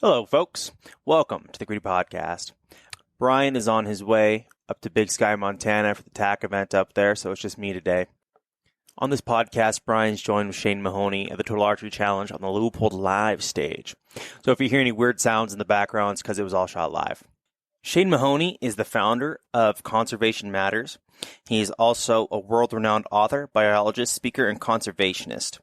Hello, folks. Welcome to the Greedy Podcast. Brian is on his way up to Big Sky, Montana for the TAC event up there, so it's just me today. On this podcast, Brian's joined with Shane Mahoney at the Total Archery Challenge on the Leopold Live stage. So if you hear any weird sounds in the background, it's because it was all shot live. Shane Mahoney is the founder of Conservation Matters. He is also a world-renowned author, biologist, speaker, and conservationist.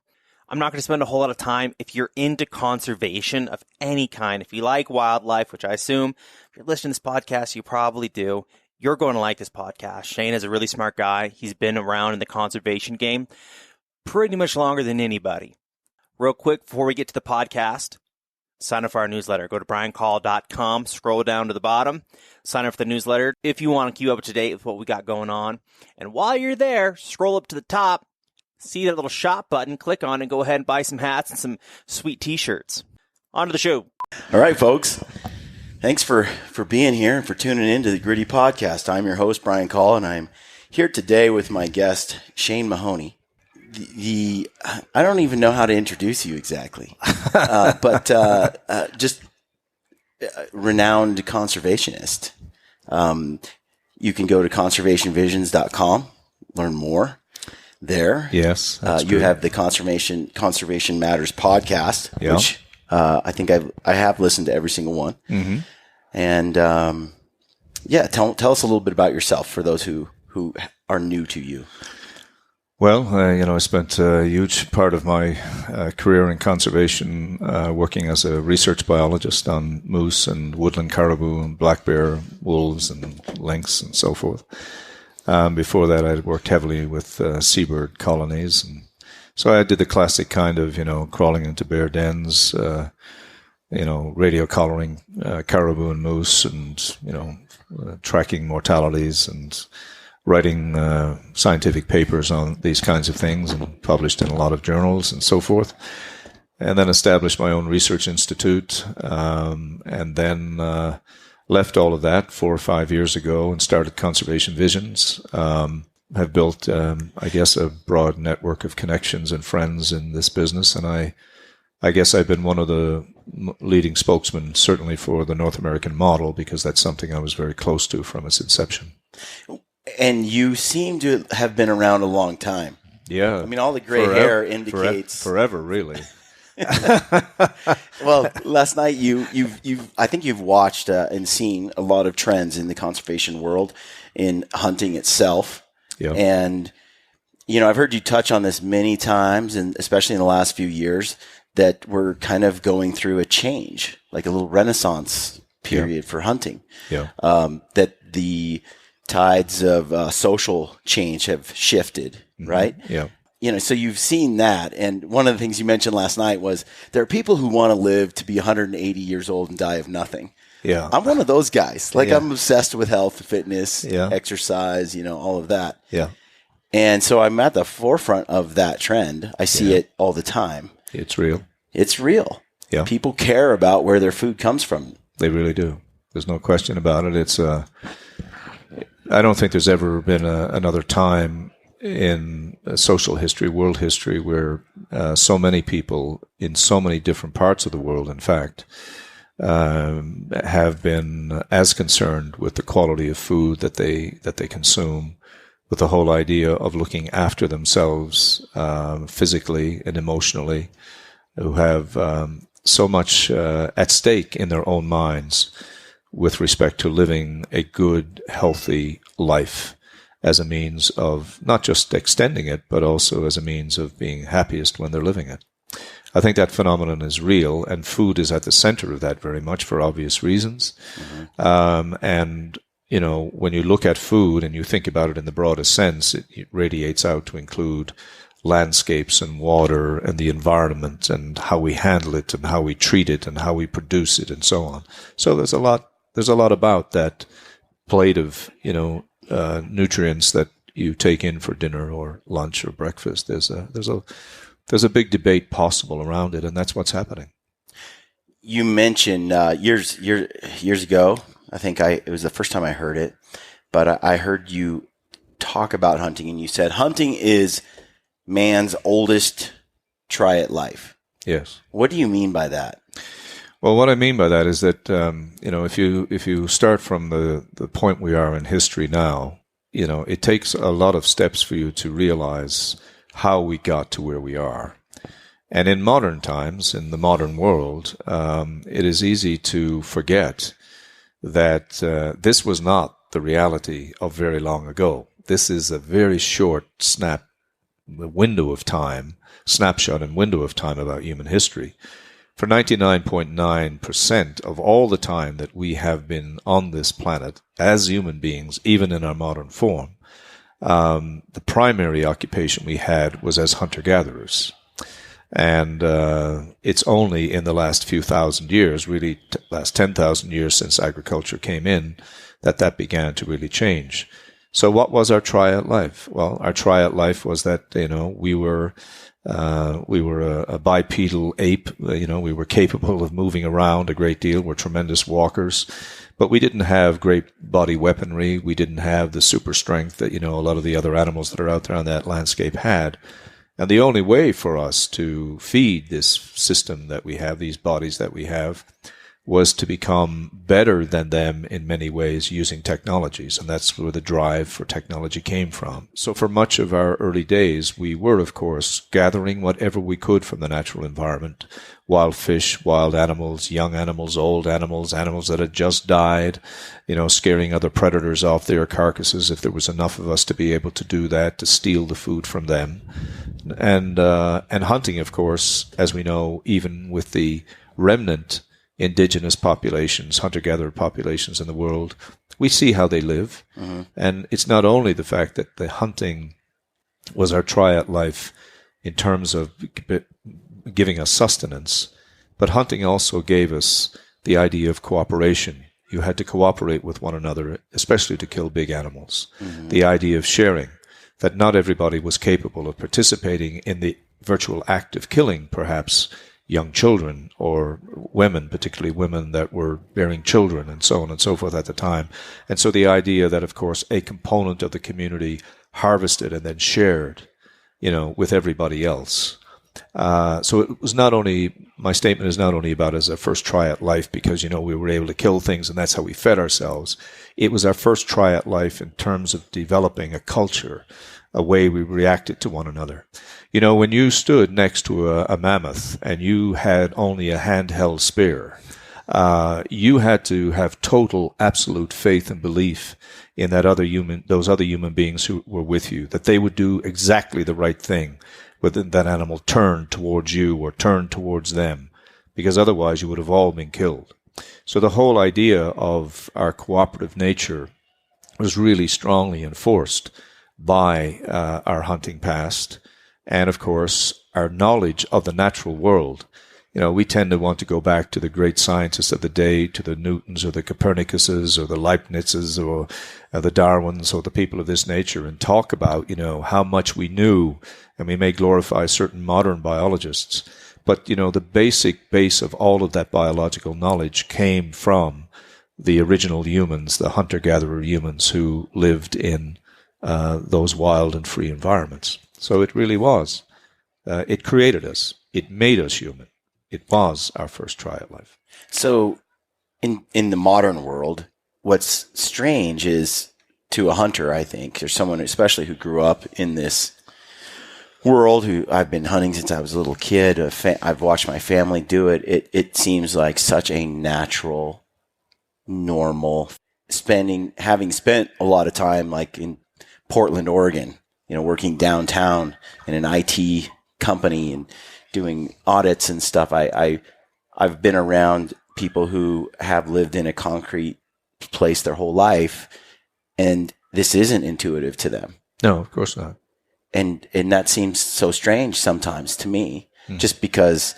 I'm not going to spend a whole lot of time. If you're into conservation of any kind, if you like wildlife, which I assume if you're listening to this podcast, you probably do, you're going to like this podcast. Shane is a really smart guy. He's been around in the conservation game pretty much longer than anybody. Real quick, before we get to the podcast, sign up for our newsletter. Go to briancall.com, scroll down to the bottom, sign up for the newsletter if you want to keep up to date with what we got going on. And while you're there, scroll up to the top, see that little shop button, click on it, and go ahead and buy some hats and some sweet t-shirts. On to the show. All right, folks. Thanks for being here and for tuning in to the Gritty Podcast. I'm your host, Brian Call, and I'm here today with my guest, Shane Mahoney. I don't even know how to introduce you exactly, but just renowned conservationist. You can go to conservationvisions.com, learn more there. Yes. You have the Conservation Matters podcast, which I think I have listened to every single one. Mm-hmm. And tell us a little bit about yourself for those who are new to you. Well, I spent a huge part of my career in conservation working as a research biologist on moose and woodland caribou and black bear, wolves and lynx and so forth. Before that, I worked heavily with seabird colonies. And so I did the classic kind of, crawling into bear dens, radio collaring caribou and moose and, tracking mortalities and writing scientific papers on these kinds of things and published in a lot of journals and so forth. And then established my own research institute and then left all of that 4 or 5 years ago and started Conservation Visions. Have built, a broad network of connections and friends in this business. And I guess I've been one of the leading spokesmen, certainly for the North American model, because that's something I was very close to from its inception. And you seem to have been around a long time. Yeah. I mean, all the gray hair indicates... Forever, really. Well, last night I think you've watched and seen a lot of trends in the conservation world in hunting itself. Yeah. And I've heard you touch on this many times, and especially in the last few years, that we're kind of going through a change, like a little renaissance period for hunting. Yeah. That the tides of social change have shifted, right? Yeah. So you've seen that. And one of the things you mentioned last night was there are people who want to live to be 180 years old and die of nothing. Yeah. I'm one of those guys. I'm obsessed with health, fitness, Yeah. exercise, all of that. Yeah. And so I'm at the forefront of that trend. I see it all the time. It's real. It's real. Yeah. People care about where their food comes from. They really do. There's no question about it. It's I don't think there's ever been another time in social history, world history, where so many people in so many different parts of the world, in fact, have been as concerned with the quality of food that they consume, with the whole idea of looking after themselves physically and emotionally, who have so much at stake in their own minds with respect to living a good, healthy life as a means of not just extending it, but also as a means of being happiest when they're living it. I think that phenomenon is real, and food is at the center of that very much for obvious reasons. Mm-hmm. When you look at food and you think about it in the broadest sense, it radiates out to include landscapes and water and the environment and how we handle it and how we treat it and how we produce it and so on. So there's a lot about that plate of, nutrients that you take in for dinner or lunch or breakfast. There's a big debate possible around it, and that's what's happening. You mentioned years ago, I think it was the first time I heard it, but I heard you talk about hunting, and you said hunting is man's oldest try at life. Yes. What do you mean by that? Well, what I mean by that is that if you start from the point we are in history now, it takes a lot of steps for you to realize how we got to where we are. And in modern times, in the modern world, it is easy to forget that this was not the reality of very long ago. This is a very short snapshot and window of time about human history. For 99.9% of all the time that we have been on this planet as human beings, even in our modern form, the primary occupation we had was as hunter-gatherers. And it's only in the last few thousand years, really last 10,000 years since agriculture came in, that began to really change. So what was our try at life? Well, our try at life was that, we were a bipedal ape. We were capable of moving around a great deal. We're tremendous walkers, but we didn't have great body weaponry. We didn't have the super strength that, a lot of the other animals that are out there on that landscape had. And the only way for us to feed this system that we have, these bodies that we have, was to become better than them in many ways using technologies. And that's where the drive for technology came from. So for much of our early days, we were, of course, gathering whatever we could from the natural environment. Wild fish, wild animals, young animals, old animals, animals that had just died, scaring other predators off their carcasses if there was enough of us to be able to do that, to steal the food from them. And hunting, of course, as we know, even with the remnant indigenous populations, hunter-gatherer populations in the world, we see how they live. Mm-hmm. And it's not only the fact that the hunting was our try at life in terms of giving us sustenance, but hunting also gave us the idea of cooperation. You had to cooperate with one another, especially to kill big animals. Mm-hmm. The idea of sharing, that not everybody was capable of participating in the virtual act of killing, perhaps, young children or women, particularly women that were bearing children and so on and so forth at the time. And so the idea that, of course, a component of the community harvested and then shared, with everybody else. So it was not only, my statement is not only about as a first try at life because, we were able to kill things and that's how we fed ourselves. It was our first try at life in terms of developing a culture, a way we reacted to one another. When you stood next to a mammoth and you had only a handheld spear, you had to have total, absolute faith and belief in those other human beings who were with you, that they would do exactly the right thing, whether that animal turned towards you or turned towards them, because otherwise you would have all been killed. So the whole idea of our cooperative nature was really strongly enforced by our hunting past, and of course our knowledge of the natural world. We tend to want to go back to the great scientists of the day, to the Newtons or the Copernicuses or the Leibnizes or the Darwins or the people of this nature and talk about, how much we knew, and we may glorify certain modern biologists. But, the basic base of all of that biological knowledge came from the original humans, the hunter-gatherer humans who lived in those wild and free environments. So it really was. It created us. It made us human. It was our first try at life. So in the modern world, what's strange is to a hunter, I think, or someone especially who grew up in this world, who I've been hunting since I was a little kid, I've watched my family do it. It seems like such a natural, normal, having spent a lot of time like in Portland, Oregon, working downtown in an IT company and doing audits and stuff. I've been around people who have lived in a concrete place their whole life, and this isn't intuitive to them. No, of course not. And that seems so strange sometimes to me, just because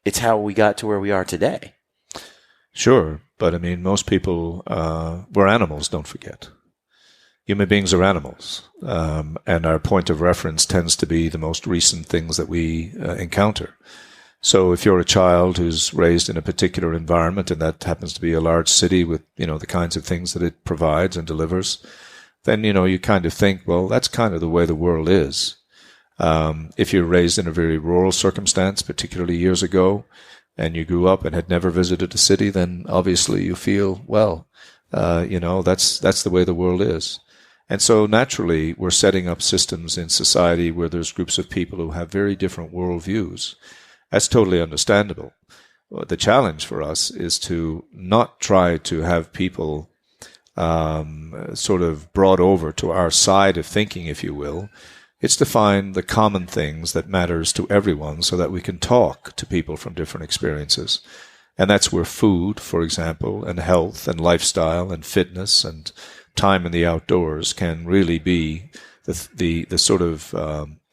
it's how we got to where we are today. Sure, but most people were animals, don't forget. Human beings are animals, and our point of reference tends to be the most recent things that we encounter. So if you're a child who's raised in a particular environment, and that happens to be a large city with, the kinds of things that it provides and delivers, then, you kind of think, well, that's kind of the way the world is. If you're raised in a very rural circumstance, particularly years ago, and you grew up and had never visited a city, then obviously you feel, well, that's the way the world is. And so naturally, we're setting up systems in society where there's groups of people who have very different worldviews. That's totally understandable. The challenge for us is to not try to have people sort of brought over to our side of thinking, if you will. It's to find the common things that matters to everyone so that we can talk to people from different experiences. And that's where food, for example, and health and lifestyle and fitness and time in the outdoors can really be the sort of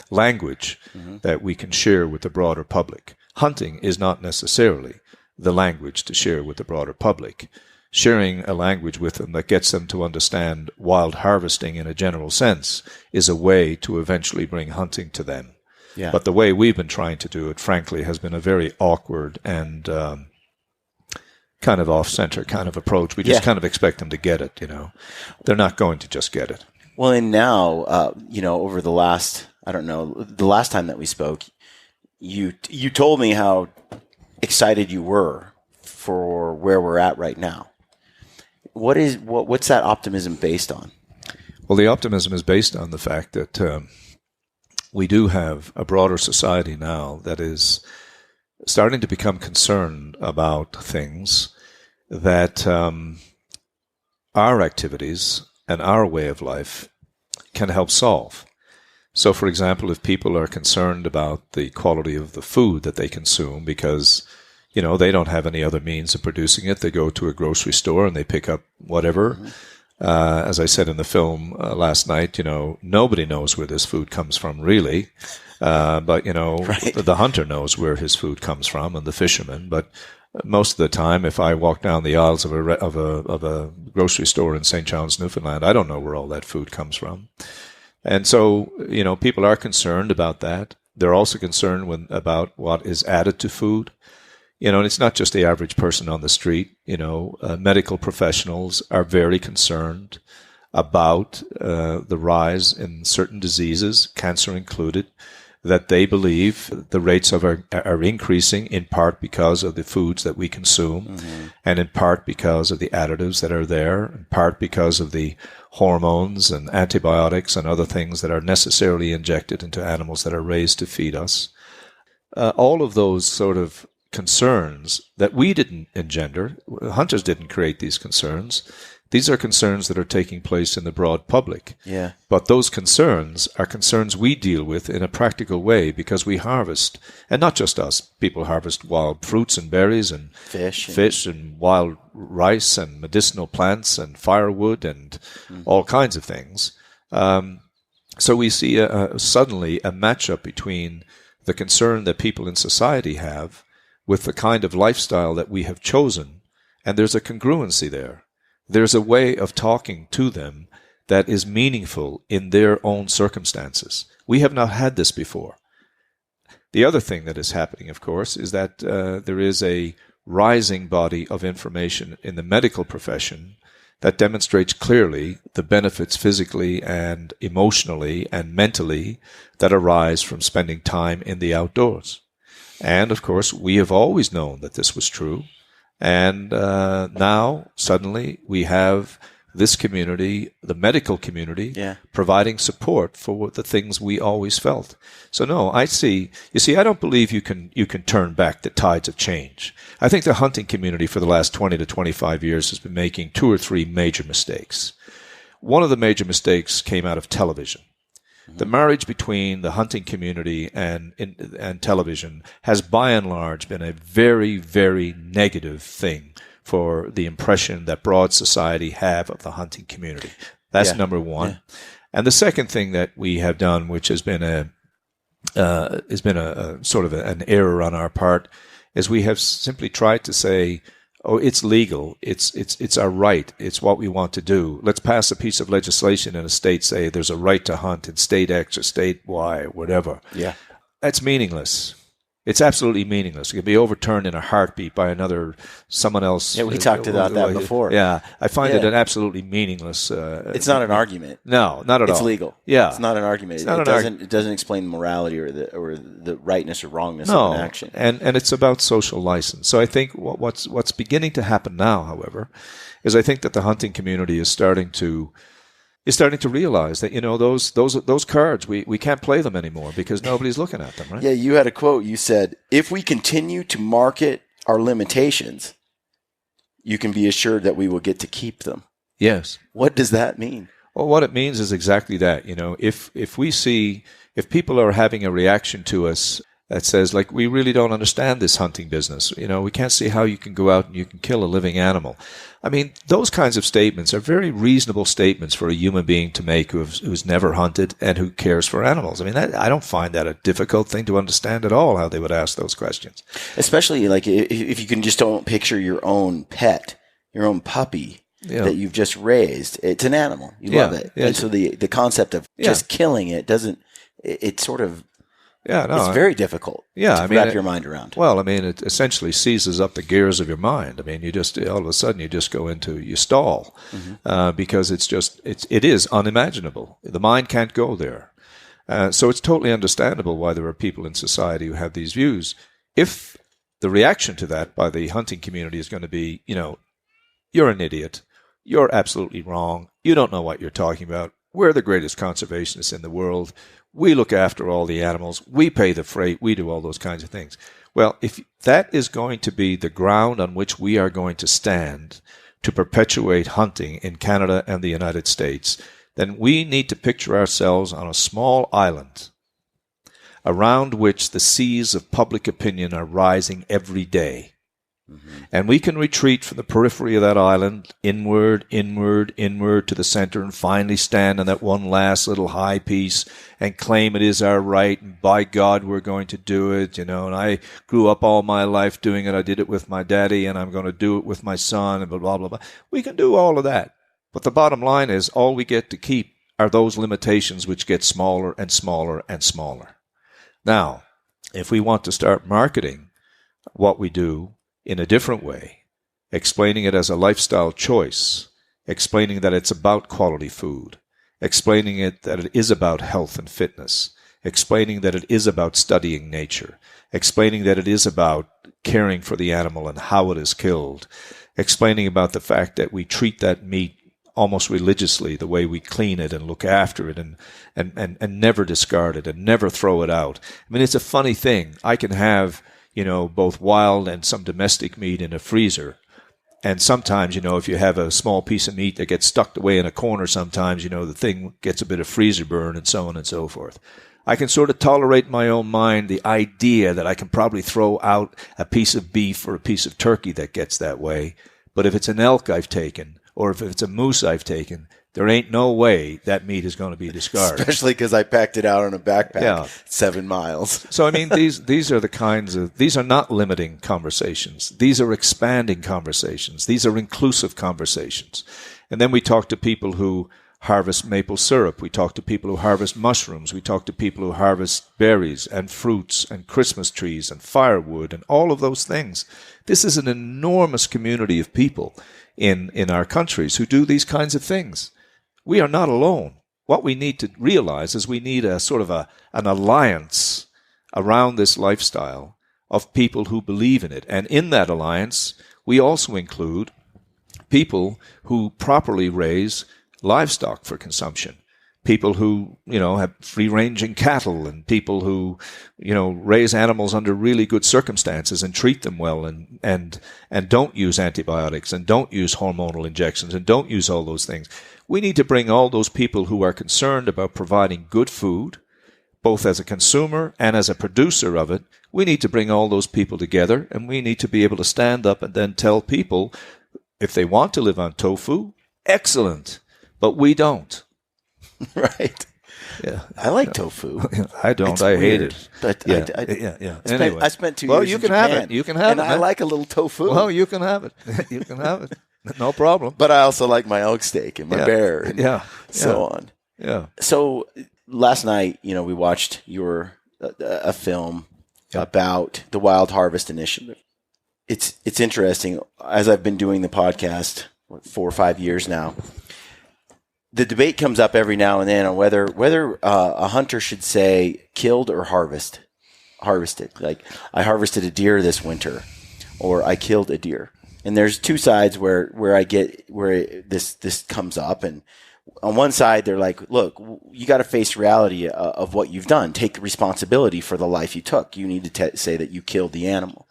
language that we can share with the broader public. Hunting is not necessarily the language to share with the broader public. Sharing a language with them that gets them to understand wild harvesting in a general sense is a way to eventually bring hunting to them. Yeah. But the way we've been trying to do it, frankly, has been a very awkward and kind of off-center kind of approach. We just kind of expect them to get it, They're not going to just get it. Well, and now, over the last time that we spoke, you told me how excited you were for where we're at right now. What's that optimism based on? Well, the optimism is based on the fact that we do have a broader society now that is starting to become concerned about things that our activities and our way of life can help solve. So, for example, if people are concerned about the quality of the food that they consume because, they don't have any other means of producing it, they go to a grocery store and they pick up whatever. As I said in the film last night, nobody knows where this food comes from, really. But, right. The hunter knows where his food comes from and the fisherman. But most of the time, if I walk down the aisles of a grocery store in St. John's, Newfoundland, I don't know where all that food comes from. And so, people are concerned about that. They're also concerned about what is added to food. And it's not just the average person on the street. Medical professionals are very concerned about the rise in certain diseases, cancer included, that they believe the rates are increasing in part because of the foods that we consume, and in part because of the additives that are there, in part because of the hormones and antibiotics and other things that are necessarily injected into animals that are raised to feed us. All of those sort of concerns that we didn't engender, hunters didn't create these concerns. These are concerns that are taking place in the broad public. Yeah. But those concerns are concerns we deal with in a practical way because we harvest, and not just us, people harvest wild fruits and berries and fish and wild rice and medicinal plants and firewood and all kinds of things. So we see suddenly a matchup between the concern that people in society have with the kind of lifestyle that we have chosen, and there's a congruency there. There's a way of talking to them that is meaningful in their own circumstances. We have not had this before. The other thing that is happening, of course, is that there is a rising body of information in the medical profession that demonstrates clearly the benefits physically and emotionally and mentally that arise from spending time in the outdoors. And, of course, we have always known that this was true. And now, suddenly, we have this community, the medical community, providing support for the things we always felt. So, no, I don't believe you can turn back the tides of change. I think the hunting community for the last 20 to 25 years has been making 2 or 3 major mistakes. One of the major mistakes came out of television. The marriage between the hunting community and television has by and large been a very, very negative thing for the impression that broad society have of the hunting community. That's number one. Yeah. And the second thing that we have done, which has been a sort of an error on our part, is we have simply tried to say, oh, it's legal. It's our right. It's what we want to do. Let's pass a piece of legislation in a state, say there's a right to hunt in state X or state Y or whatever. Yeah. That's meaningless. It's absolutely meaningless. It can be overturned in a heartbeat by someone else. Yeah, we talked about that before. Yeah, I find it an absolutely meaningless. It's not an argument. No, not at all. It's legal. Yeah, it's not an argument. It doesn't explain morality or the rightness or wrongness of an action. And it's about social license. So I think what's beginning to happen now, however, is I think that the hunting community is starting to realize that, those cards, we can't play them anymore because nobody's looking at them, right? Yeah, you had a quote. You said, if we continue to market our limitations, you can be assured that we will get to keep them. Yes. What does that mean? Well, what it means is exactly that. If people are having a reaction to us that says, like, we really don't understand this hunting business. We can't see how you can go out and you can kill a living animal. I mean, those kinds of statements are very reasonable statements for a human being to make who's never hunted and who cares for animals. I mean, I don't find that a difficult thing to understand at all, how they would ask those questions. Especially, like, if you can just don't picture your own pet, your own puppy that you've just raised. It's an animal. You love it. Yeah. And so the concept of just killing it it's sort of... it's very difficult to wrap your mind around. Well, I mean, it essentially seizes up the gears of your mind. I mean, you just, all of a sudden, you just go into, you stall, because it is unimaginable. The mind can't go there. So it's totally understandable why there are people in society who have these views. If the reaction to that by the hunting community is going to be, you're an idiot, you're absolutely wrong, you don't know what you're talking about, we're the greatest conservationists in the world, we look after all the animals, we pay the freight, we do all those kinds of things. Well, if that is going to be the ground on which we are going to stand to perpetuate hunting in Canada and the United States, then we need to picture ourselves on a small island around which the seas of public opinion are rising every day. And we can retreat from the periphery of that island inward to the center and finally stand on that one last little high piece and claim it is our right, and by God we're going to do it, and I grew up all my life doing it, I did it with my daddy and I'm going to do it with my son, and blah, blah, blah, blah. We can do all of that. But the bottom line is all we get to keep are those limitations which get smaller and smaller and smaller. Now, if we want to start marketing what we do in a different way, explaining it as a lifestyle choice, explaining that it's about quality food, explaining it that it is about health and fitness, explaining that it is about studying nature, explaining that it is about caring for the animal and how it is killed, explaining about the fact that we treat that meat almost religiously, the way we clean it and look after it and never discard it and never throw it out. I mean, it's a funny thing. I can have both wild and some domestic meat in a freezer. And sometimes, if you have a small piece of meat that gets stuck away in a corner, sometimes, the thing gets a bit of freezer burn and so on and so forth. I can sort of tolerate in my own mind the idea that I can probably throw out a piece of beef or a piece of turkey that gets that way. But if it's an elk I've taken, or if it's a moose I've taken, there ain't no way that meat is going to be discarded. Especially because I packed it out on a backpack 7 miles. So, I mean, these are the kinds of, these are not limiting conversations. These are expanding conversations. These are inclusive conversations. And then we talk to people who harvest maple syrup. We talk to people who harvest mushrooms. We talk to people who harvest berries and fruits and Christmas trees and firewood and all of those things. This is an enormous community of people in our countries who do these kinds of things. We are not alone. What we need to realize is we need a sort of an alliance around this lifestyle of people who believe in it. And in that alliance, we also include people who properly raise livestock for consumption. People who, have free-ranging cattle, and people who, raise animals under really good circumstances and treat them well and don't use antibiotics and don't use hormonal injections and don't use all those things. We need to bring all those people who are concerned about providing good food, both as a consumer and as a producer of it. We need to bring all those people together, and we need to be able to stand up and then tell people, if they want to live on tofu, excellent, but we don't. Right. Yeah. I like tofu. I don't. It's I weird, hate it. But Yeah. Anyway. I spent 2 years Well, you can in have Japan, it. You can have and it. I like a little tofu. Well, you can have it. You can have it. No problem. But I also like my elk steak and my bear and so on. Yeah. So last night, we watched a film about the Wild Harvest Initiative. It's interesting. As I've been doing the podcast 4 or 5 years now, the debate comes up every now and then on whether a hunter should say killed or harvested. Like, I harvested a deer this winter, or I killed a deer. And there's two sides where this comes up. And on one side, they're like, look, you got to face reality of what you've done. Take responsibility for the life you took. You need to say that you killed the animal.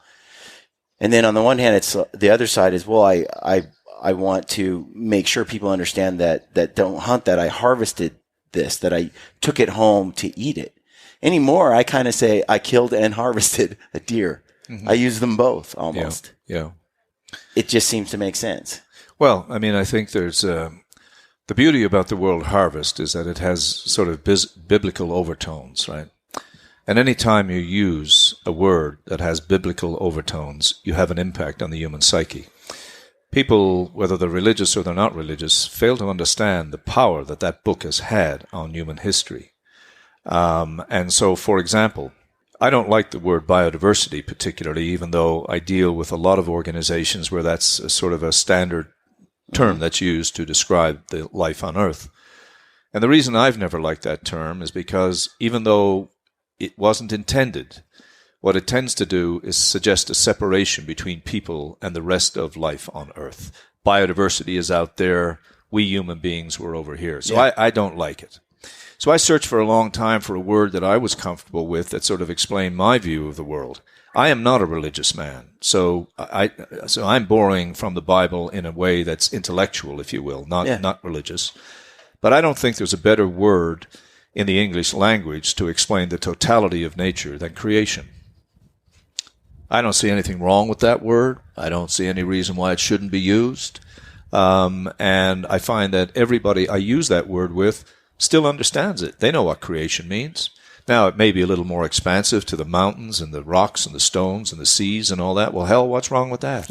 And then on the one hand, it's the other side is, well, I want to make sure people understand that don't hunt, that I harvested this, that I took it home to eat it. Anymore, I kind of say I killed and harvested a deer. Mm-hmm. I use them both almost. Yeah. It just seems to make sense. Well, I mean, I think there's the beauty about the word harvest is that it has sort of biblical overtones, right? And any time you use a word that has biblical overtones, you have an impact on the human psyche. People, whether they're religious or they're not religious, fail to understand the power that book has had on human history. And so, for example, I don't like the word biodiversity particularly, even though I deal with a lot of organizations where that's a sort of a standard term that's used to describe the life on Earth. And the reason I've never liked that term is because even though it wasn't intended, what it tends to do is suggest a separation between people and the rest of life on Earth. Biodiversity is out there. We human beings were over here. So I don't like it. So I searched for a long time for a word that I was comfortable with that sort of explained my view of the world. I am not a religious man, so I'm borrowing from the Bible in a way that's intellectual, if you will, not religious. But I don't think there's a better word in the English language to explain the totality of nature than creation. I don't see anything wrong with that word. I don't see any reason why it shouldn't be used. And I find that everybody I use that word with still understands it. They know what creation means. Now, it may be a little more expansive to the mountains and the rocks and the stones and the seas and all that. Well, hell, what's wrong with that?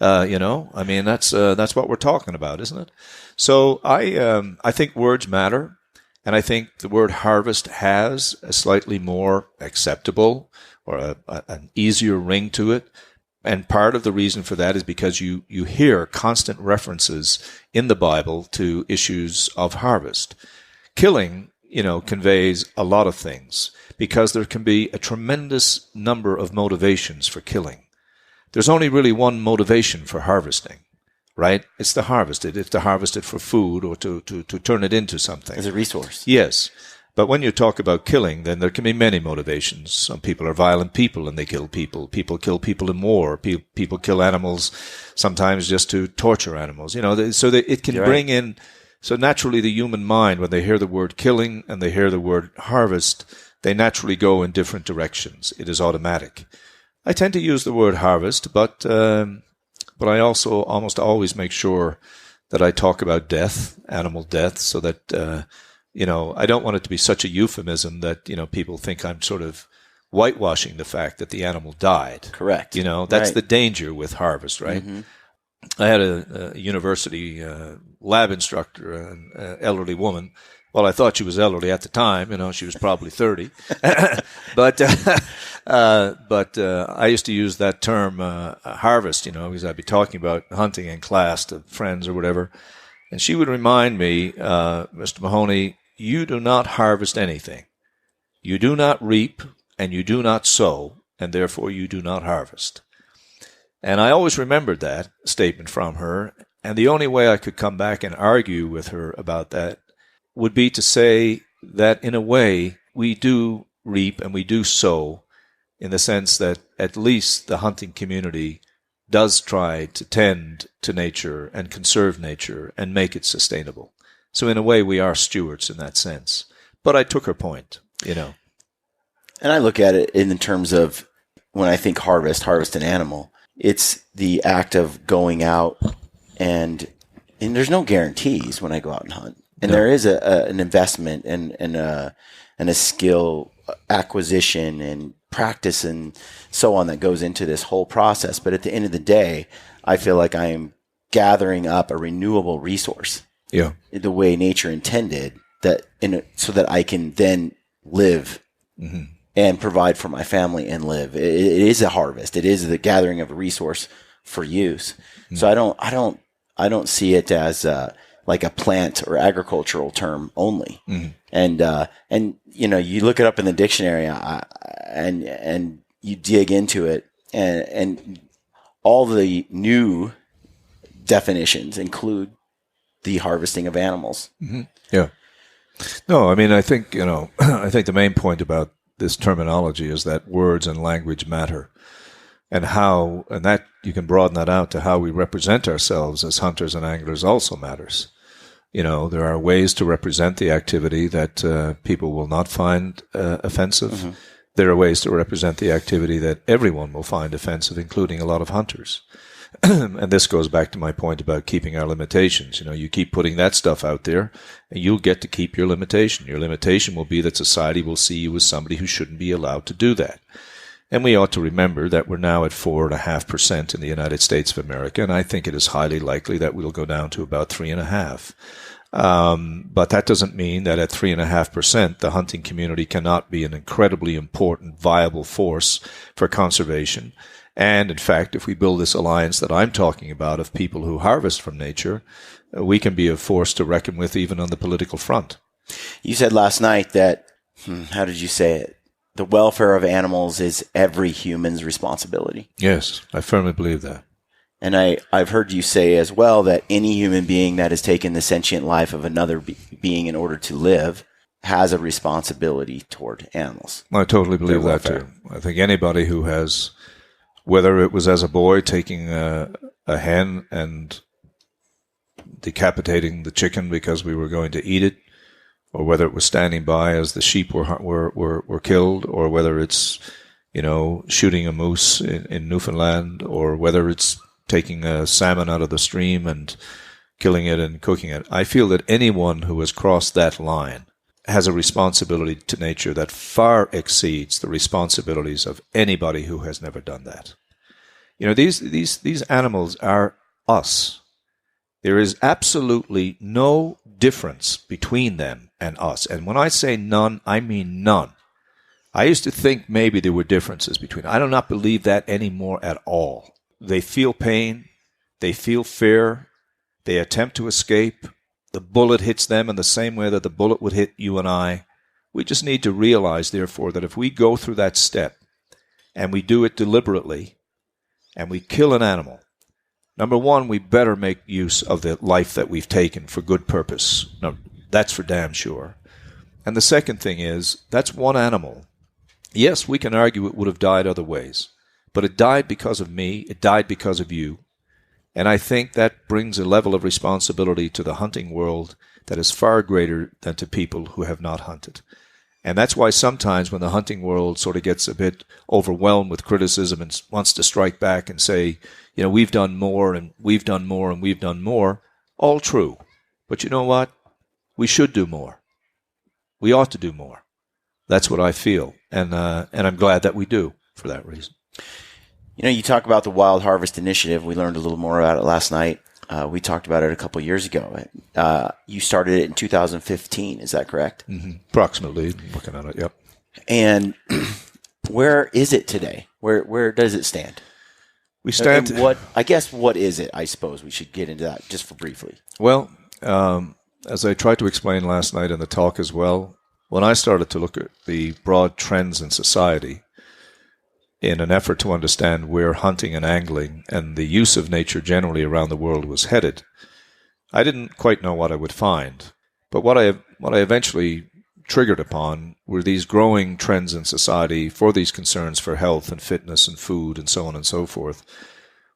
I mean, that's what we're talking about, isn't it? So I think words matter, and I think the word harvest has a slightly more acceptable or an easier ring to it. And part of the reason for that is because you hear constant references in the Bible to issues of harvest. Killing, conveys a lot of things because there can be a tremendous number of motivations for killing. There's only really one motivation for harvesting, right? It's to harvest it. It's to harvest it for food or to turn it into something. As a resource. Yes. But when you talk about killing, then there can be many motivations. Some people are violent people and they kill people. People kill people in war. People kill animals sometimes just to torture animals. So that it can bring in. So naturally, the human mind, when they hear the word killing and they hear the word harvest, they naturally go in different directions. It is automatic. I tend to use the word harvest, but I also almost always make sure that I talk about death, animal death, so that I don't want it to be such a euphemism that people think I'm sort of whitewashing the fact that the animal died. Correct. That's the danger with harvest, right? Mm-hmm. I had a university lab instructor, an elderly woman. Well, I thought she was elderly at the time. She was probably 30. But I used to use that term harvest, because I'd be talking about hunting in class to friends or whatever. And she would remind me, Mr. Mahoney, you do not harvest anything. You do not reap and you do not sow, and therefore you do not harvest. And I always remembered that statement from her, and the only way I could come back and argue with her about that would be to say that, in a way, we do reap and we do sow, in the sense that at least the hunting community does try to tend to nature and conserve nature and make it sustainable. So in a way, we are stewards in that sense. But I took her point, And I look at it in terms of, when I think harvest an animal, it's the act of going out and there's no guarantees when I go out and hunt. And there is an investment and a skill acquisition and practice and so on that goes into this whole process. But at the end of the day, I feel like I am gathering up a renewable resource. Yeah. The way nature intended, so that I can then live and provide for my family and live. It is a harvest. It is the gathering of a resource for use. So I don't see it as like a plant or agricultural term only. And you look it up in the dictionary and you dig into it, and all the new definitions include the harvesting of animals. Yeah. No, I mean, I think, I think the main point about this terminology is that words and language matter, and that you can broaden that out to how we represent ourselves as hunters and anglers also matters. There are ways to represent the activity that people will not find offensive. There are ways to represent the activity that everyone will find offensive, including a lot of hunters. And this goes back to my point about keeping our limitations. You keep putting that stuff out there, and you'll get to keep your limitation. Your limitation will be that society will see you as somebody who shouldn't be allowed to do that. And we ought to remember that we're now at 4.5% in the United States of America, and I think it is highly likely that we'll go down to about 3.5%. But that doesn't mean that at 3.5%, the hunting community cannot be an incredibly important, viable force for conservation. And in fact, if we build this alliance that I'm talking about of people who harvest from nature, we can be a force to reckon with even on the political front. You said last night that, how did you say it? The welfare of animals is every human's responsibility. Yes, I firmly believe that. And I've heard you say as well that any human being that has taken the sentient life of another being in order to live has a responsibility toward animals. I totally believe that too. I think anybody who has, whether it was as a boy taking a hen and decapitating the chicken because we were going to eat it, or whether it was standing by as the sheep were killed, or whether it's, shooting a moose in Newfoundland, or whether it's taking a salmon out of the stream and killing it and cooking it. I feel that anyone who has crossed that line has a responsibility to nature that far exceeds the responsibilities of anybody who has never done that. These animals are us. There is absolutely no difference between them and us. And when I say none, I mean none. I used to think maybe there were differences between. I do not believe that anymore at all. They feel pain. They feel fear. They attempt to escape. The bullet hits them in the same way that the bullet would hit you and I. We just need to realize, therefore, that if we go through that step and we do it deliberately and we kill an animal, number one, we better make use of the life that we've taken for good purpose. No, that's for damn sure. And the second thing is, that's one animal. Yes, we can argue it would have died other ways, but it died because of me. It died because of you. And I think that brings a level of responsibility to the hunting world that is far greater than to people who have not hunted. And that's why sometimes when the hunting world sort of gets a bit overwhelmed with criticism and wants to strike back and say, we've done more and we've done more and we've done more, all true. But you know what? We should do more. We ought to do more. That's what I feel. And I'm glad that we do for that reason. You talk about the Wild Harvest Initiative. We learned a little more about it last night. We talked about it a couple of years ago. You started it in 2015. Is that correct? Mm-hmm. Approximately. Looking at it, yep. And where is it today? Where does it stand? We stand. And what is it? I suppose we should get into that just for briefly. Well, as I tried to explain last night in the talk as well, when I started to look at the broad trends in society in an effort to understand where hunting and angling and the use of nature generally around the world was headed, I didn't quite know what I would find. But what I eventually triggered upon were these growing trends in society for these concerns for health and fitness and food and so on and so forth,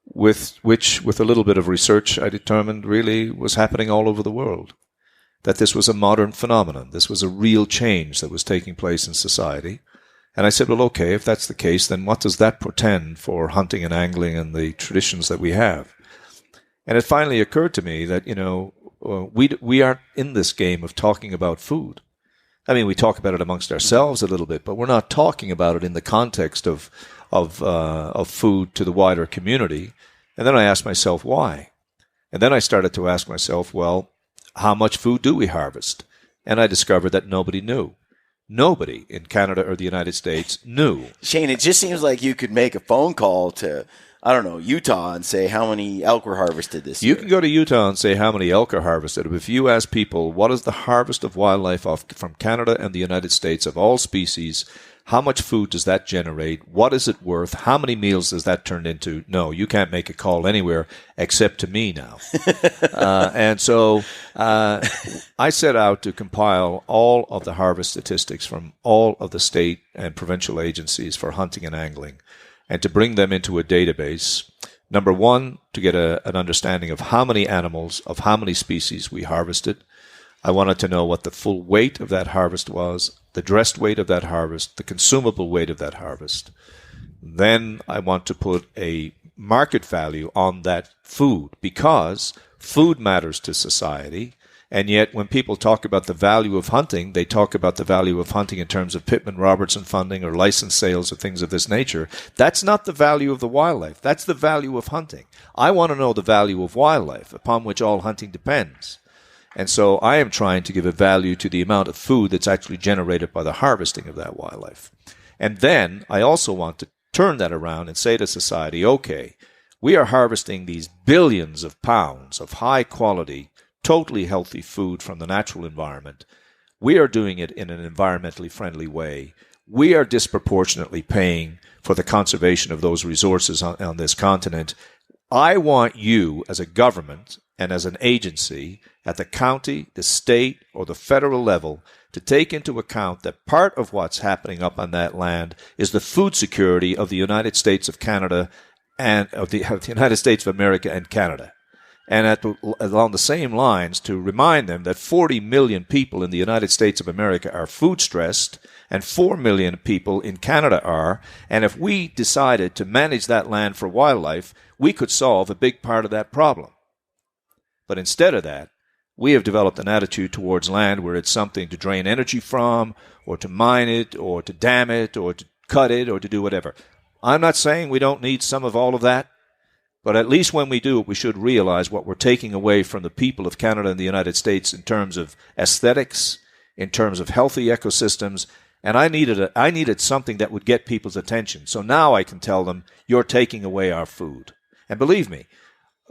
with a little bit of research, I determined really was happening all over the world. That this was a modern phenomenon. This was a real change that was taking place in society. And I said, well, okay, if that's the case, then what does that portend for hunting and angling and the traditions that we have? And it finally occurred to me that, we aren't in this game of talking about food. I mean, we talk about it amongst ourselves a little bit, but we're not talking about it in the context of food to the wider community. And then I asked myself, why? And then I started to ask myself, well, how much food do we harvest? And I discovered that nobody knew. Nobody in Canada or the United States knew. Shane, it just seems like you could make a phone call to, I don't know, Utah and say how many elk were harvested this year. You can go to Utah and say how many elk are harvested. But if you ask people, what is the harvest of wildlife from Canada and the United States of all species, how much food does that generate? What is it worth? How many meals does that turn into? No, you can't make a call anywhere except to me now. And so I set out to compile all of the harvest statistics from all of the state and provincial agencies for hunting and angling, and to bring them into a database. Number one, to get an understanding of how many animals, of how many species we harvested. I wanted to know what the full weight of that harvest was, the dressed weight of that harvest, the consumable weight of that harvest. Then I want to put a market value on that food, because food matters to society. And yet when people talk about the value of hunting, they talk about the value of hunting in terms of Pittman-Robertson funding or license sales or things of this nature. That's not the value of the wildlife. That's the value of hunting. I want to know the value of wildlife, upon which all hunting depends. And so I am trying to give a value to the amount of food that's actually generated by the harvesting of that wildlife. And then I also want to turn that around and say to society, okay, we are harvesting these billions of pounds of high quality, totally healthy food from the natural environment. We are doing it in an environmentally friendly way. We are disproportionately paying for the conservation of those resources on this continent. I want you as a government and as an agency at the county, the state, or the federal level to take into account that part of what's happening up on that land is the food security of the United States of Canada and of the United States of America and Canada. And along the same lines, to remind them that 40 million people in the United States of America are food stressed, and 4 million people in Canada are. And if we decided to manage that land for wildlife, we could solve a big part of that problem. But instead of that, we have developed an attitude towards land where it's something to drain energy from, or to mine it, or to dam it, or to cut it, or to do whatever. I'm not saying we don't need some of all of that, but at least when we do it, we should realize what we're taking away from the people of Canada and the United States in terms of aesthetics, in terms of healthy ecosystems, and I needed something that would get people's attention. So now I can tell them, you're taking away our food. And believe me,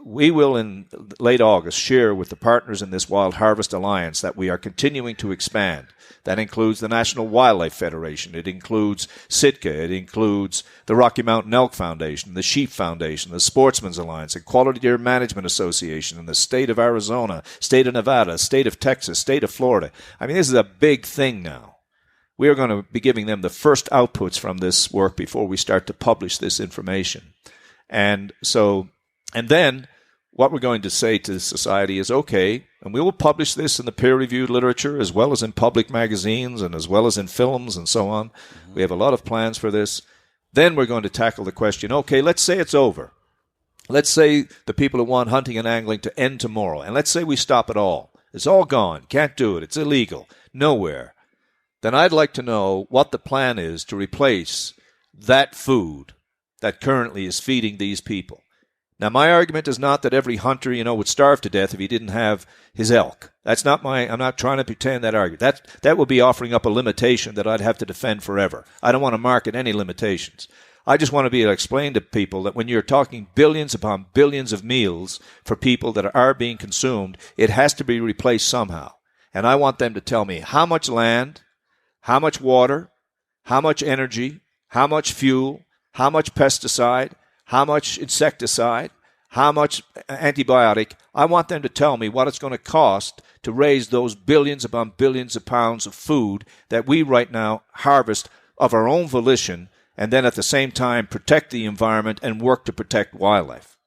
we will in late August share with the partners in this Wild Harvest Alliance that we are continuing to expand. That includes the National Wildlife Federation. It includes Sitka. It includes the Rocky Mountain Elk Foundation, the Sheep Foundation, the Sportsman's Alliance, the Quality Deer Management Association, and the state of Arizona, state of Nevada, state of Texas, state of Florida. I mean, this is a big thing now. We are going to be giving them the first outputs from this work before we start to publish this information. And then what we're going to say to society is, okay, and we will publish this in the peer-reviewed literature as well as in public magazines and as well as in films and so on. Mm-hmm. We have a lot of plans for this. Then we're going to tackle the question, okay, let's say it's over. Let's say the people who want hunting and angling to end tomorrow, and let's say we stop it all. It's all gone. Can't do it. It's illegal. Nowhere. Then I'd like to know what the plan is to replace that food that currently is feeding these people. Now, my argument is not that every hunter, would starve to death if he didn't have his elk. I'm not trying to pretend that argument. That would be offering up a limitation that I'd have to defend forever. I don't want to market any limitations. I just want to be able to explain to people that when you're talking billions upon billions of meals for people that are being consumed, it has to be replaced somehow. And I want them to tell me how much land, how much water, how much energy, how much fuel, how much pesticide, how much insecticide, how much antibiotic. I want them to tell me what it's going to cost to raise those billions upon billions of pounds of food that we right now harvest of our own volition, and then at the same time protect the environment and work to protect wildlife.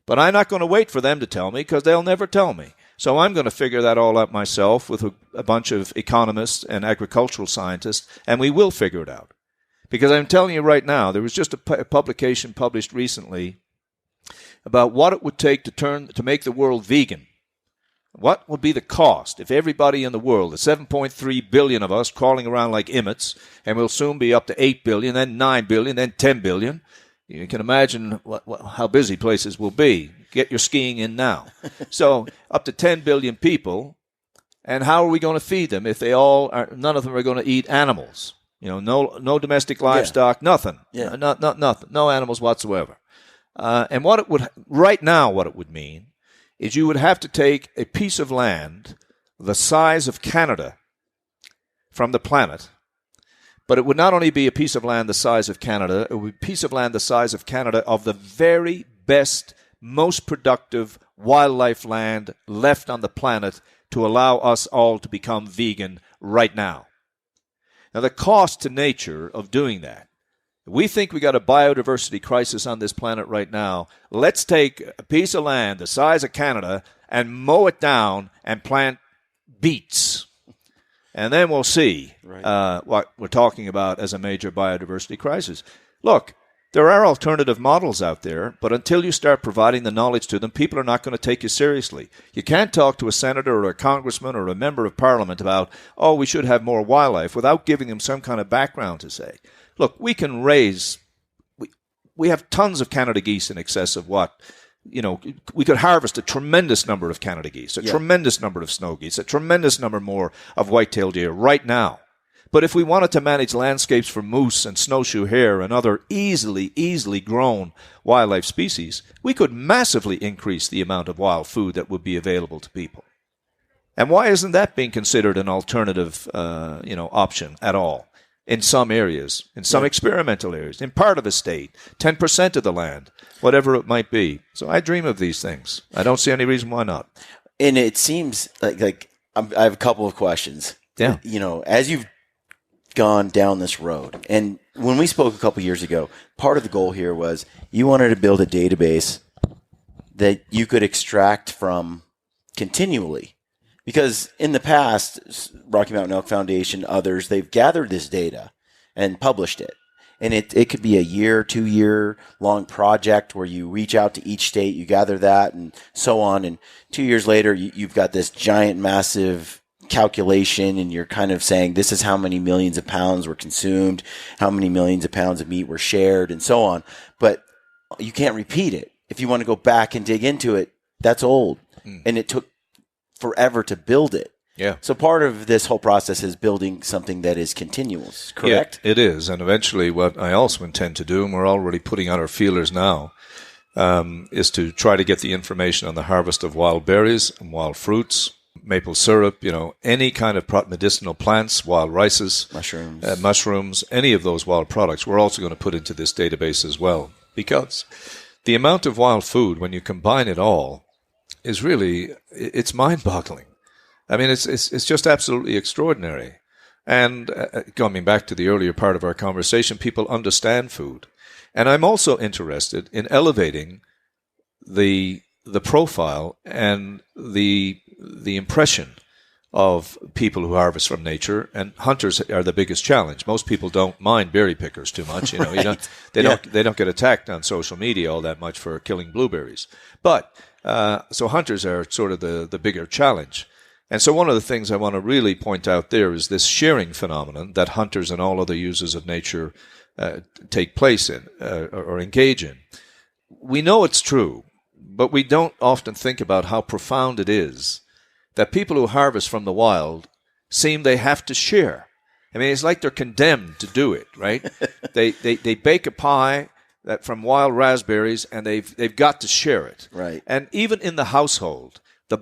But I'm not going to wait for them to tell me, because they'll never tell me. So I'm going to figure that all out myself with a bunch of economists and agricultural scientists, and we will figure it out. Because I'm telling you right now, there was just a publication published recently about what it would take to make the world vegan. What would be the cost if everybody in the world, the 7.3 billion of us crawling around like emmets, and we'll soon be up to 8 billion, then 9 billion, then 10 billion. You can imagine how busy places will be. Get your skiing in now. So up to 10 billion people, And how are we going to feed them if none of them are going to eat animals? No domestic livestock, nothing. Yeah. Nothing. No animals whatsoever. And what it would mean is you would have to take a piece of land the size of Canada from the planet, but it would not only be a piece of land the size of Canada, it would be a piece of land the size of Canada of the very best, most productive wildlife land left on the planet to allow us all to become vegan right now. Now, the cost to nature of doing that, we think we got a biodiversity crisis on this planet right now. Let's take a piece of land the size of Canada and mow it down and plant beets. And then we'll see what we're talking about as a major biodiversity crisis. Look, there are alternative models out there, but until you start providing the knowledge to them, people are not going to take you seriously. You can't talk to a senator or a congressman or a member of parliament about, we should have more wildlife without giving them some kind of background to say. Look, we can we have tons of Canada geese in excess of what, we could harvest a tremendous number of Canada geese, a tremendous number of snow geese, a tremendous number more of white-tailed deer right now. But if we wanted to manage landscapes for moose and snowshoe hare and other easily grown wildlife species, we could massively increase the amount of wild food that would be available to people. And why isn't that being considered an alternative, option at all? In some areas, in some experimental areas, in part of a state, 10% of the land, whatever it might be. So I dream of these things. I don't see any reason why not. And it seems like I have a couple of questions. Yeah. As you've gone down this road, and when we spoke a couple years ago, part of the goal here was you wanted to build a database that you could extract from continually. Because in the past, Rocky Mountain Elk Foundation, others, they've gathered this data and published it. And it could be a 2-year long project where you reach out to each state, you gather that and so on. And 2 years later, you've got this giant, massive calculation and you're kind of saying this is how many millions of pounds were consumed, how many millions of pounds of meat were shared and so on. But you can't repeat it. If you want to go back and dig into it, that's old. And it took forever to build it. Yeah. So part of this whole process is building something that is continuous, correct? Yeah, it is. And eventually what I also intend to do, and we're already putting out our feelers now, is to try to get the information on the harvest of wild berries and wild fruits, maple syrup, any kind of medicinal plants, wild rices, mushrooms, any of those wild products. We're also going to put into this database as well. Because the amount of wild food, when you combine it all, is really, it's mind-boggling. I mean, it's just absolutely extraordinary. And coming back to the earlier part of our conversation, people understand food. And I'm also interested in elevating the profile and the impression of people who harvest from nature, and hunters are the biggest challenge. Most people don't mind berry pickers too much. Right. They don't get attacked on social media all that much for killing blueberries. But so hunters are sort of the bigger challenge. And so one of the things I want to really point out there is this sharing phenomenon that hunters and all other users of nature take place in or engage in. We know it's true, but we don't often think about how profound it is that people who harvest from the wild seem they have to share. I mean, it's like they're condemned to do it, right? They bake a pie from wild raspberries, and they've got to share it. Right. And even in the household, the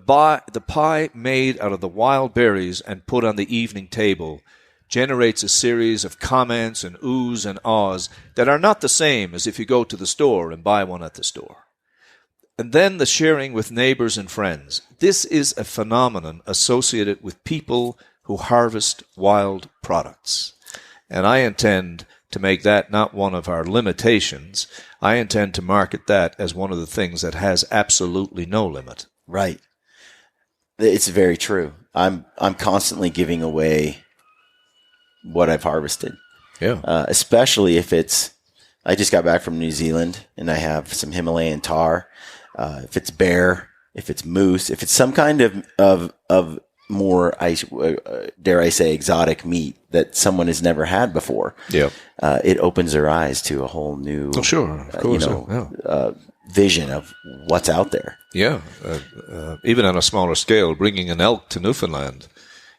pie made out of the wild berries and put on the evening table generates a series of comments and oohs and ahs that are not the same as if you go to the store and buy one at the store. And then the sharing with neighbors and friends. This is a phenomenon associated with people who harvest wild products. And I intend to make that not one of our limitations. I intend to market that as one of the things that has absolutely no limit. Right. It's very true. I'm constantly giving away what I've harvested. Yeah. Especially if I just got back from New Zealand and I have some Himalayan tar. If it's bear, if it's moose, if it's some kind of more, dare I say, exotic meat that someone has never had before. Yeah. It opens their eyes to a whole new, of course, vision of what's out there. Yeah, even on a smaller scale, bringing an elk to Newfoundland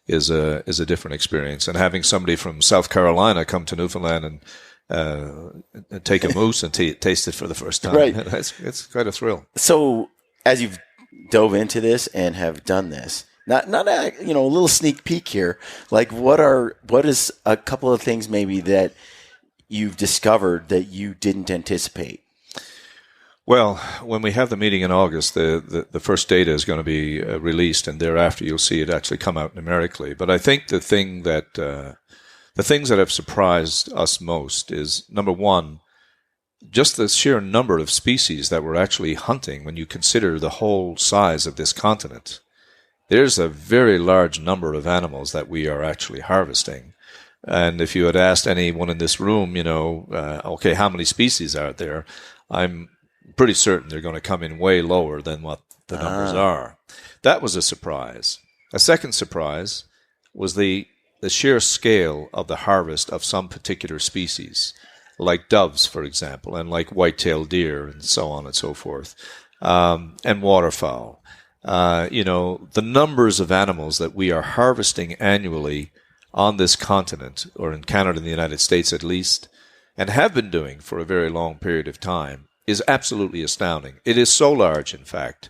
is a different experience, and having somebody from South Carolina come to Newfoundland and take a moose and taste it for the first time, Right. It's quite a thrill. So as you've dove into this and have done this, not a little sneak peek here, like what is a couple of things maybe that you've discovered that you didn't anticipate? Well, when we have the meeting in August, the first data is going to be released, and thereafter you'll see it actually come out numerically. But I think the things that have surprised us most is, number one, just the sheer number of species that we're actually hunting when you consider the whole size of this continent. There's a very large number of animals that we are actually harvesting. And if you had asked anyone in this room, okay, how many species are there? I'm pretty certain they're going to come in way lower than what the numbers are. That was a surprise. A second surprise was the sheer scale of the harvest of some particular species, like doves, for example, and like white-tailed deer, and so on and so forth, and waterfowl. The numbers of animals that we are harvesting annually on this continent, or in Canada and the United States at least, and have been doing for a very long period of time, is absolutely astounding. It is so large, in fact,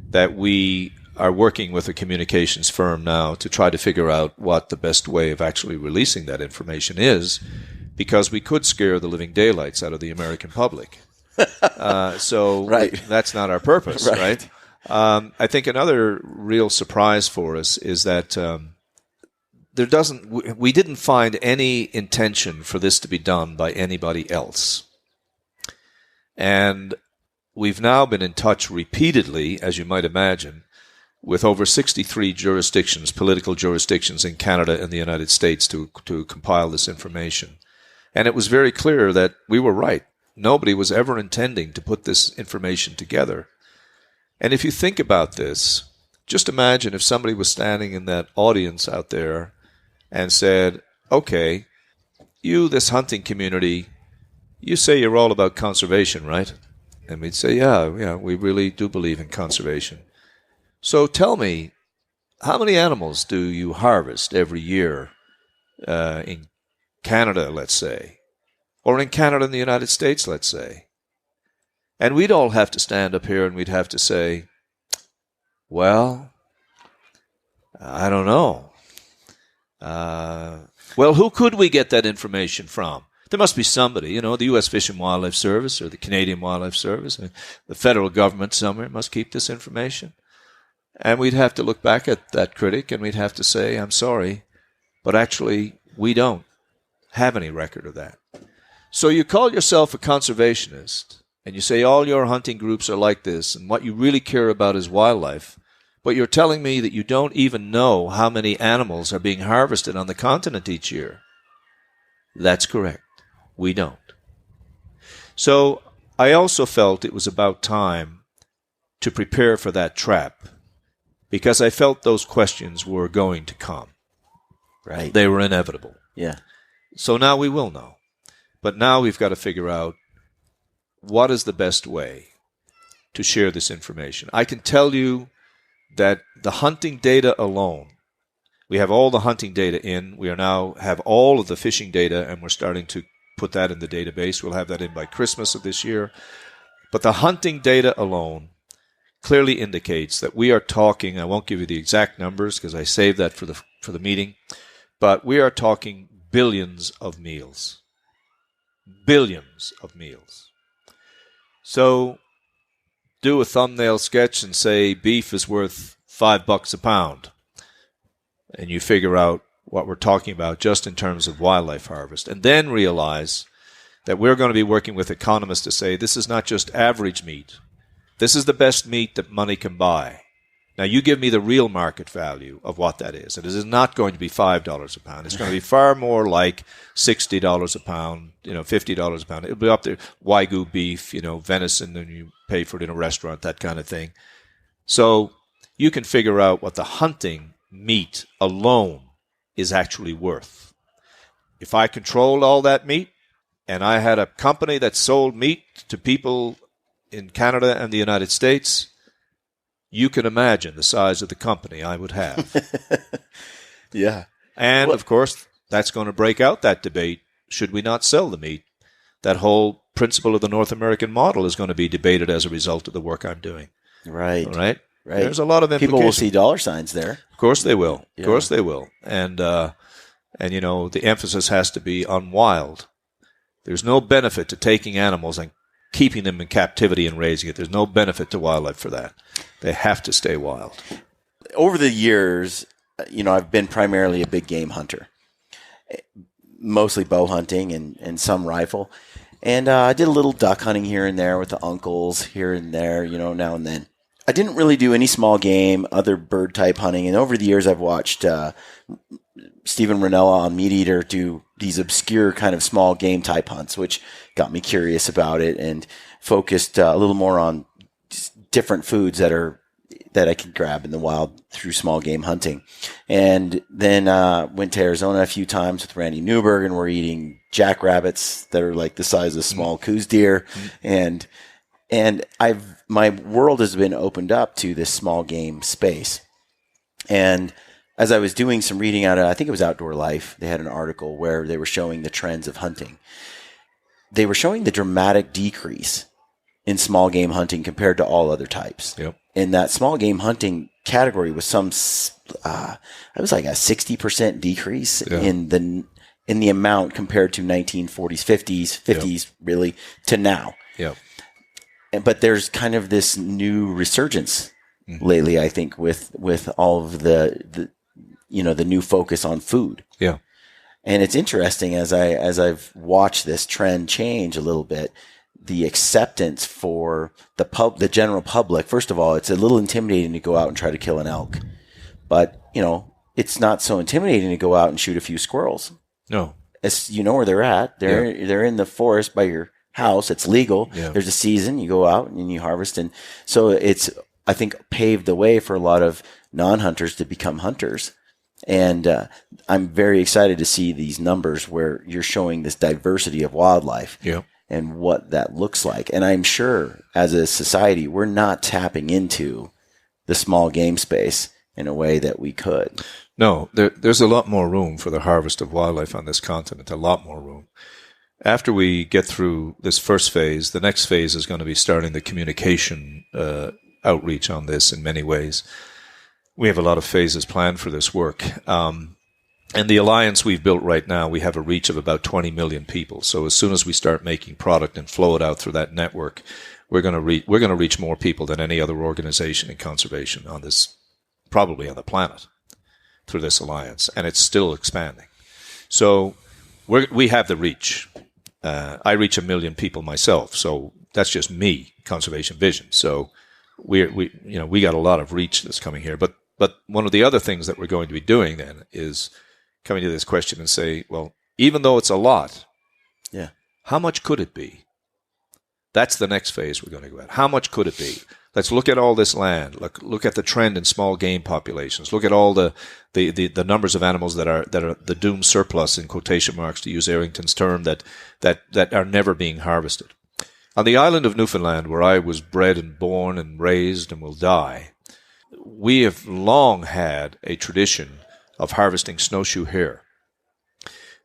that we are working with a communications firm now to try to figure out what the best way of actually releasing that information is, because we could scare the living daylights out of the American public. Right. That's not our purpose, right? I think another real surprise for us is that we didn't find any intention for this to be done by anybody else. And we've now been in touch repeatedly, as you might imagine, with over 63 jurisdictions, political jurisdictions in Canada and the United States to compile this information. And it was very clear that we were right. Nobody was ever intending to put this information together. And if you think about this, just imagine if somebody was standing in that audience out there and said, okay, you, this hunting community, you say you're all about conservation, right? And we'd say, yeah, we really do believe in conservation. So tell me, how many animals do you harvest every year in Canada, let's say, or in Canada and the United States, let's say? And we'd all have to stand up here and we'd have to say, well, I don't know. Well, who could we get that information from? There must be somebody, the U.S. Fish and Wildlife Service or the Canadian Wildlife Service, the federal government somewhere must keep this information. And we'd have to look back at that critic and we'd have to say, I'm sorry, but actually we don't have any record of that. So you call yourself a conservationist and you say all your hunting groups are like this and what you really care about is wildlife, but you're telling me that you don't even know how many animals are being harvested on the continent each year. That's correct. We don't. So I also felt it was about time to prepare for that trap, because I felt those questions were going to come. Right. They were inevitable. Yeah. So now we will know. But now we've got to figure out what is the best way to share this information. I can tell you that the hunting data alone, we have all the hunting data in. We are now have all of the fishing data, and we're starting to put that in the database. We'll have that in by Christmas of this year. But the hunting data alone clearly indicates that we are talking, I won't give you the exact numbers because I saved that for the meeting, but we are talking billions of meals. Billions of meals. So do a thumbnail sketch and say beef is worth $5 a pound. And you figure out what we're talking about just in terms of wildlife harvest. And then realize that we're going to be working with economists to say this is not just average meat. This is the best meat that money can buy. Now you give me the real market value of what that is. And it is not going to be $5 a pound. It's going to be far more like $60 a pound, $50 a pound. It'll be up there. Wagyu beef, venison, and you pay for it in a restaurant, that kind of thing. So you can figure out what the hunting meat alone is actually worth. If I controlled all that meat and I had a company that sold meat to people in Canada and the United States, you can imagine the size of the company I would have. Yeah. And, of course, that's going to break out that debate. Should we not sell the meat? That whole principle of the North American model is going to be debated as a result of the work I'm doing. Right. All right? Right. There's a lot of implications. People will see dollar signs there. Of course they will. Yeah. Of course they will. And you know, the emphasis has to be on wild. There's no benefit to taking animals and keeping them in captivity and raising it. There's no benefit to wildlife for that. They have to stay wild. Over the years, you know, I've been primarily a big game hunter, mostly bow hunting and some rifle. And I did a little duck hunting here and there with the uncles here and there, you know, now and then. I didn't really do any small game, other bird type hunting. And over the years, I've watched Stephen Ranella on Meat Eater do these obscure kind of small game type hunts, which got me curious about it and focused a little more on different foods that I could grab in the wild through small game hunting. And then went to Arizona a few times with Randy Newberg, and we're eating jackrabbits that are like the size of small Coues deer. And my world has been opened up to this small game space. And as I was doing some reading out of, I think it was Outdoor Life, they had an article where they were showing the trends of hunting. They were showing the dramatic decrease in small game hunting compared to all other types. Yep. In that small game hunting category was it was like a 60% decrease in the amount compared to 1940s, 50s really to now. Yeah. But there's kind of this new resurgence lately, I think, with all of the new focus on food. Yeah. And it's interesting as I've watched this trend change a little bit, the acceptance for the general public. First of all, it's a little intimidating to go out and try to kill an elk, but you know, it's not so intimidating to go out and shoot a few squirrels. No. As you know where they're at. They're in the forest by your house. It's legal. Yeah. There's a season. You go out and you harvest. And so it's, I think, paved the way for a lot of non-hunters to become hunters. And I'm very excited to see these numbers where you're showing this diversity of wildlife and what that looks like. And I'm sure as a society, we're not tapping into the small game space in a way that we could. No, there's a lot more room for the harvest of wildlife on this continent, a lot more room. After we get through this first phase, the next phase is going to be starting the communication outreach on this in many ways. We have a lot of phases planned for this work. And the alliance we've built right now, we have a reach of about 20 million people. So as soon as we start making product and flow it out through that network, we're going to reach more people than any other organization in conservation on this, probably on the planet, through this alliance. And it's still expanding. So we have the reach. I reach 1 million people myself, so that's just me, Conservation Vision. So we got a lot of reach that's coming here. But one of the other things that we're going to be doing then is coming to this question and say, well, even though it's a lot, how much could it be? That's the next phase we're going to go at. How much could it be? Let's look at all this land. Look at the trend in small game populations. Look at all the numbers of animals that are the doomed surplus, in quotation marks, to use Arrington's term, that are never being harvested. On the island of Newfoundland, where I was bred and born and raised and will die, we have long had a tradition of harvesting snowshoe hare.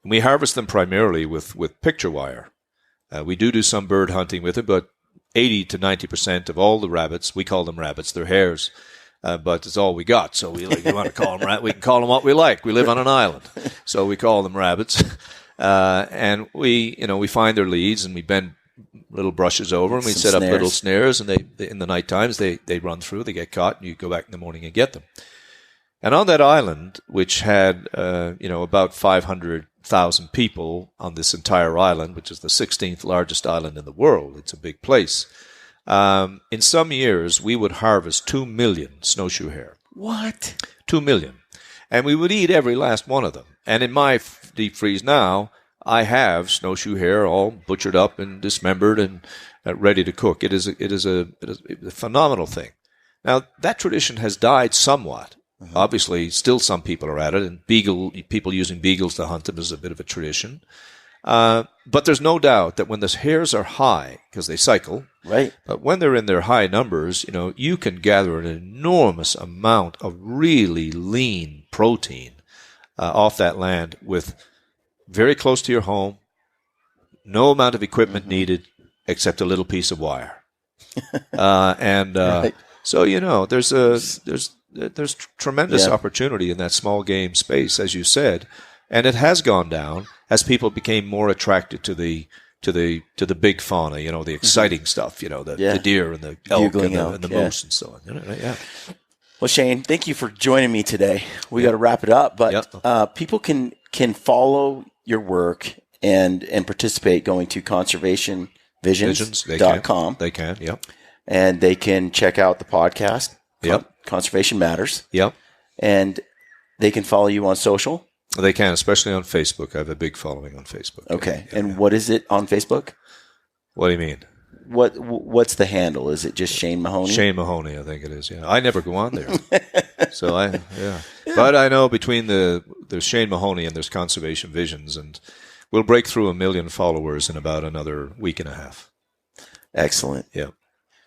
And we harvest them primarily with picture wire. We do some bird hunting with it, but 80 to 90% of all the rabbits, we call them rabbits, they're hares, but it's all we got. So we want to call them we can call them what we like. We live on an island, so we call them rabbits. And we find their leads and we bend little brushes over and we set up little snares, and they in the night times they run through, they get caught, and you go back in the morning and get them. And on that island, which had about 500,000 people on this entire island, which is the 16th largest island in the world, it's a big place. In some years, we would harvest 2 million snowshoe hare. What? 2 million. And we would eat every last one of them. And in my deep freeze now, I have snowshoe hare all butchered up and dismembered and ready to cook. It is a phenomenal thing. Now, that tradition has died somewhat. Mm-hmm. Obviously, still some people are at it, and people using beagles to hunt them is a bit of a tradition. But there's no doubt that when the hares are high, because they cycle, Right. but when they're in their high numbers, you can gather an enormous amount of really lean protein off that land with very close to your home, no amount of equipment needed except a little piece of wire. Right. So there's tremendous opportunity in that small game space, as you said, and it has gone down as people became more attracted to the big fauna, the exciting stuff, the deer and the elk and the moose and so on. Yeah. Well, Shane, thank you for joining me today. We got to wrap it up, but people can follow your work and participate going to conservationvisions.com. They can, yep. And they can check out the podcast, Yep. Conservation Matters. Yep. And they can follow you on social. They can, especially on Facebook. I have a big following on Facebook. Okay. And what is it on Facebook? What do you mean? What's the handle? Is it just Shane Mahoney? Shane Mahoney, I think it is. Yeah, I never go on there. But I know between there's Shane Mahoney and there's Conservation Visions, and we'll break through 1 million followers in about another week and a half. Excellent. Yeah.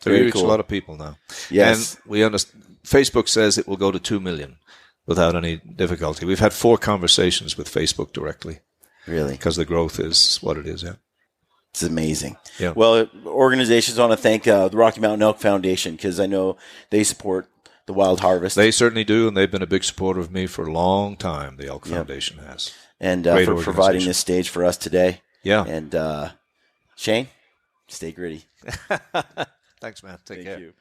So we reach a lot of people now. Yes. And we understand. Facebook says it will go to 2 million without any difficulty. We've had 4 conversations with Facebook directly. Really? Because the growth is what it is, yeah. It's amazing. Yeah. Well, organizations want to thank the Rocky Mountain Elk Foundation because I know they support the wild harvest. They certainly do, and they've been a big supporter of me for a long time, the Elk Foundation has. And for providing this stage for us today. Yeah. And Shane, stay gritty. Thanks, man. Take care. Thank you.